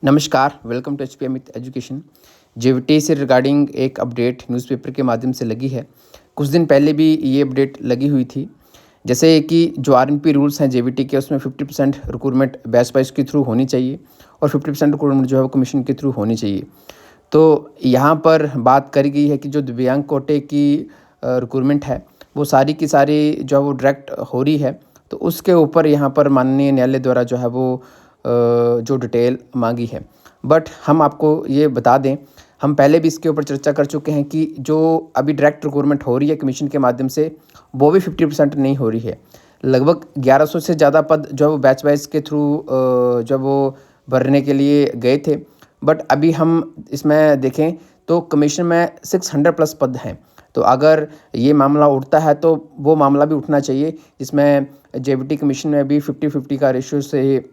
नमस्कार, welcome to HP Amit education. JVT से regarding एक अपडेट न्यूज़पेपर के माध्यम से लगी है। कुछ दिन पहले भी ये अपडेट लगी हुई थी। जैसे कि जो आरएनपी रूल्स हैं जेवीटी के, उसमें 50% रिक्रूटमेंट बैच वाइज के थ्रू होनी चाहिए और 50% रिक्रूटमेंट जो है वो कमीशन के थ्रू होनी चाहिए। तो यहाँ पर बात करी गई है कि जो दिव्यांग कोटे की रिक्रूटमेंट है वो सारी की सारी जो है वो डायरेक्ट हो रही है। तो उसके ऊपर यहाँ पर माननीय न्यायालय द्वारा जो है वो जो डिटेल मांगी है। बट हम आपको ये बता दें, हम पहले भी इसके ऊपर चर्चा कर चुके हैं कि जो अभी डायरेक्ट रिक्रूटमेंट हो रही है कमीशन के माध्यम से, वो भी 50% नहीं हो रही है। लगभग 1100 से ज़्यादा पद जो है वो बैच वाइज के थ्रू जब वो भरने के लिए गए थे। बट अभी हम इसमें देखें तो कमीशन में 600 प्लस पद हैं। तो अगर ये मामला उठता है तो वो मामला भी उठना चाहिए, जिसमें जेवीटी कमीशन में भी 50-50 का रेशियो से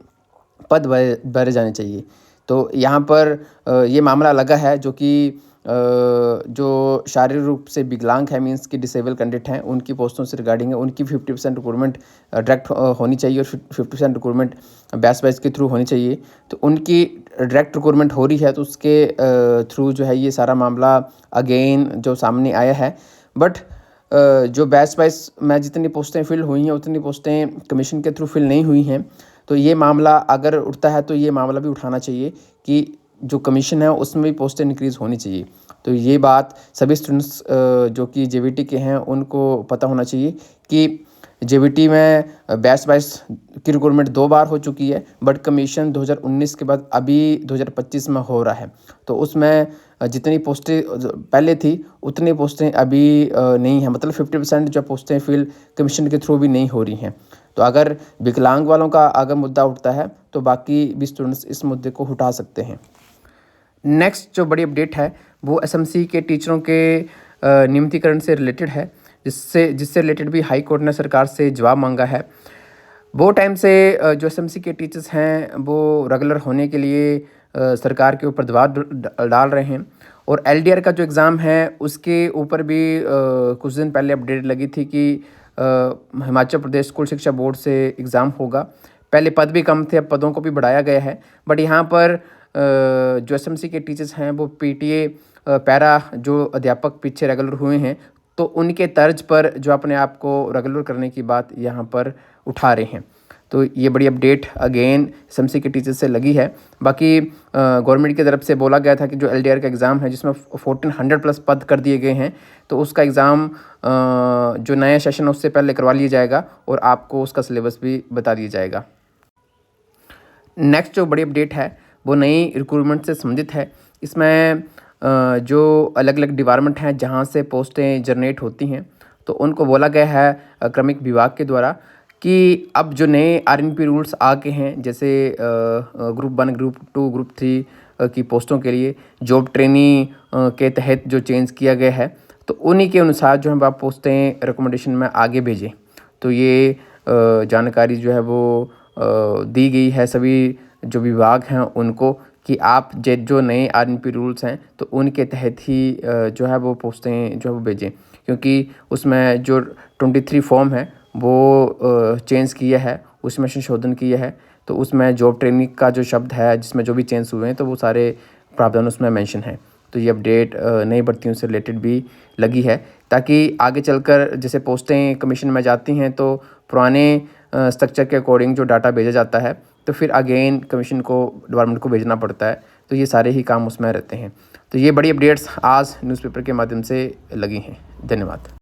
पद भरे जाने चाहिए। तो यहाँ पर ये मामला लगा है जो कि जो शारीरिक रूप से विकलांग है, मीन्स कि डिसेबल कैंडिडेट हैं, उनकी पोस्टों से रिगार्डिंग है। उनकी 50% रिक्रूटमेंट डायरेक्ट होनी चाहिए और 50% रिक्रूटमेंट बैच वाइज के थ्रू होनी चाहिए। तो उनकी डायरेक्ट रिक्रूटमेंट हो रही है, तो उसके थ्रू जो है ये सारा मामला अगेन जो सामने आया है। बट जो बैच वाइज में जितनी पोस्टें फिल हुई हैं उतनी पोस्टें कमीशन के थ्रू फिल नहीं हुई हैं। तो ये मामला अगर उठता है तो ये मामला भी उठाना चाहिए कि जो कमीशन है उसमें भी पोस्टें इंक्रीज़ होनी चाहिए। तो ये बात सभी स्टूडेंट्स जो कि जेवीटी के हैं उनको पता होना चाहिए कि जेवीटी में बैच वाइज की रिक्रूटमेंट 2 बार हो चुकी है, बट कमीशन 2019 के बाद अभी 2025 में हो रहा है। तो उसमें जितनी पोस्टें पहले थी उतनी पोस्टें अभी नहीं हैं, मतलब 50% जो पोस्टें फिल कमीशन के थ्रू भी नहीं हो रही हैं। तो अगर विकलांग वालों का अगर मुद्दा उठता है तो बाकी भी स्टूडेंट्स इस मुद्दे को उठा सकते हैं। नेक्स्ट जो बड़ी अपडेट है वो एसएमसी के टीचरों के नियमितीकरण से रिलेटेड है, जिससे रिलेटेड भी हाई कोर्ट ने सरकार से जवाब मांगा है। बहुत टाइम से जो एसएमसी के टीचर्स हैं वो रेगुलर होने के लिए सरकार के ऊपर दबाव डाल रहे हैं। और एलडीआर का जो एग्ज़ाम है उसके ऊपर भी कुछ दिन पहले अपडेट लगी थी कि हिमाचल प्रदेश स्कूल शिक्षा बोर्ड से एग्ज़ाम होगा। पहले पद भी कम थे, अब पदों को भी बढ़ाया गया है। बट यहाँ पर जो एसएमसी के टीचर्स हैं वो पीटीए पैरा जो अध्यापक पीछे रेगुलर हुए हैं, तो उनके तर्ज पर जो अपने आप को रेगुलर करने की बात यहाँ पर उठा रहे हैं। तो ये बड़ी अपडेट अगेन एसएमसी के टीचर्स से लगी है। बाकी गवर्नमेंट की तरफ से बोला गया था कि जो एलडीआर का एग्ज़ाम है जिसमें 1400 प्लस पद कर दिए गए हैं, तो उसका एग्ज़ाम जो नया सेशन है उससे पहले करवा लिया जाएगा और आपको उसका सिलेबस भी बता दिया जाएगा। नेक्स्ट जो बड़ी अपडेट है वो नई रिक्रूटमेंट से संबंधित है। इसमें जो अलग अलग डिपार्टमेंट हैं जहाँ से पोस्टें जनरेट होती हैं, तो उनको बोला गया है क्रमिक विभाग के द्वारा कि अब जो नए आरएनपी रूल्स आ गए हैं, जैसे ग्रुप 1, ग्रुप 2, ग्रुप 3 की पोस्टों के लिए जॉब ट्रेनी के तहत जो चेंज किया गया है, तो उन्हीं के अनुसार जो है आप पोस्टें रिकमेंडेशन में आगे भेजें। तो ये जानकारी जो है वो दी गई है सभी जो विभाग हैं उनको कि आप जो नए आरएनपी रूल्स हैं तो उनके तहत ही जो है वो पोस्टें जो है वो भेजें, क्योंकि उसमें जो 23 फॉर्म है वो चेंज किया है, उसमें संशोधन किया है। तो उसमें जॉब ट्रेनिंग का जो शब्द है जिसमें जो भी चेंज हुए हैं तो वो सारे प्रावधान उसमें मेंशन है। तो ये अपडेट नई भर्तियों से रिलेटेड भी लगी है, ताकि आगे चलकर जैसे पोस्टें कमीशन में जाती हैं तो पुराने स्ट्रक्चर के अकॉर्डिंग जो डाटा भेजा जाता है तो फिर अगेन कमीशन को डिपार्टमेंट को भेजना पड़ता है। तो ये सारे ही काम उसमें रहते हैं। तो ये बड़ी अपडेट्स आज न्यूज़पेपर के माध्यम से लगी हैं। धन्यवाद।